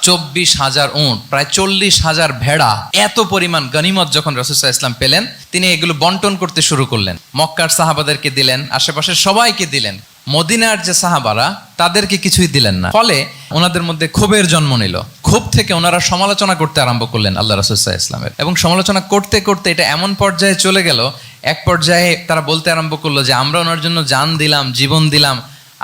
24,000 উট, প্রায় 40,000 ভেড়া, এত পরিমাণ গনিমত যখন রাসূল সাল্লাল্লাহু আলাইহি ওয়াসাল্লাম পেলেন, তিনি এগুলো বন্টন করতে শুরু করলেন। মক্কার সাহাবাদেরকে দিলেন, আশেপাশের সবাইকে দিলেন। মদিনার যে সাহাবারা, তাদেরকে কিছুই দিলেন না। ফলে ওনাদের মধ্যে ক্ষোভের জন্ম নিল। ক্ষোভ থেকে ওনারা সমালোচনা করতে আরম্ভ করলেন আল্লাহ রাসূল সাল্লাল্লাহু আলাইহি ওয়াসাল্লামের। এবং সমালোচনা করতে করতে এটা এমন পর্যায়ে চলে গেল, এক পর্যায়ে তারা বলতে আরম্ভ করলো যে আমরা ওনার জন্য জান দিলাম, জীবন দিলাম,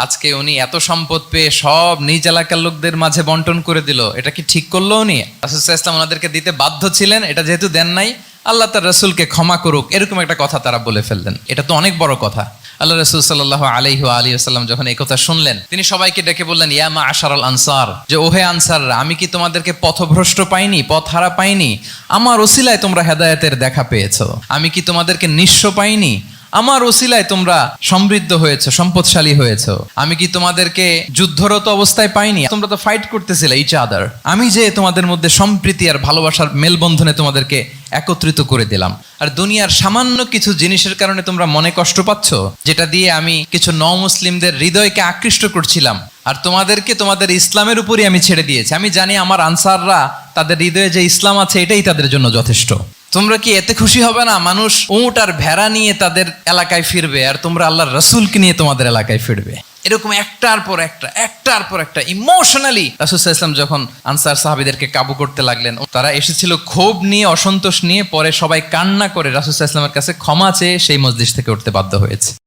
আজকে উনি এত সম্পদ পেয়ে সব নিজ এলাকার লোকদের মাঝে বন্টন করে দিল, এটা কি ঠিক করলো উনি? রাসূল সাল্লাল্লাহু আলাইহি ওয়াসাল্লাম ওনাদেরকে দিতে বাধ্য ছিলেন, এটা যেহেতু দেন নাই, আল্লাহ তার রাসূলকে ক্ষমা করুক, এরকম একটা কথা তারা বলে ফেললেন। এটা তো অনেক বড় কথা। আল্লাহ রাসূল সাল্লাল্লাহু আলাইহি ওয়া আলিহি ওয়াসাল্লাম যখন এই কথা শুনলেন, তিনি সবাইকে ডেকে বললেন, ইয়া মাআশারাল আনসার, যে ওহে আনসাররা, আমি কি তোমাদেরকে পথভ্রষ্ট পাইনি, পথহারা পাইনি? আমার ওসিলায় তোমরা হেদায়েতের দেখা পেয়েছো। আমি কি তোমাদেরকে নিঃস্ব পাইনি? আমার ওসিলায় তোমরা সমৃদ্ধ হয়েছে, সম্পদশালী হয়েছে। আমি কি তোমাদেরকে যুদ্ধরত অবস্থায় পাইনি? তোমরা তো ফাইট করতেছিলে ইচ আদার। আমি যে তোমাদের মধ্যে সম্প্রীতি আর ভালোবাসার মেলবন্ধনে তোমাদেরকে একত্রিত করে দিলাম। আর দুনিয়ার সামান্য কিছু জিনিসের কারণে তোমরা মনে কষ্ট পাচ্ছ, যেটা দিয়ে আমি কিছু মুসলিমদের হৃদয়কে আকৃষ্ট করছিলাম, আর তোমাদেরকে তোমাদের ইসলামের উপরই আমি ছেড়ে দিয়েছি। আমি জানি আমার আনসাররা, তাদের হৃদয়ে যে ইসলাম আছে এটাই তাদের জন্য যথেষ্ট। তোমরা কি এতে খুশি হবে না? মানুষ উট আর ভেড়া নিয়ে তাদের এলাকায় ফিরবে, আর তোমরা আল্লাহর রাসূলকে নিয়ে তোমাদের এলাকায় ফিরবে। এরকম একটার পর একটা ইমোশনালি রাসূল সাল্লাল্লাহু আলাইহি ওয়াসাল্লাম যখন আনসার সাহাবীদেরকে কাবু করতে লাগলেন, তারা এসেছিল ক্ষোভ নিয়ে, অসন্তোষ নিয়ে, পরে সবাই কান্না করে রাসূল সাল্লাল্লাহু আলাইহি ওয়াসাল্লামের কাছে ক্ষমা চেয়ে সেই মজলিস থেকে উঠতে বাধ্য হয়েছে।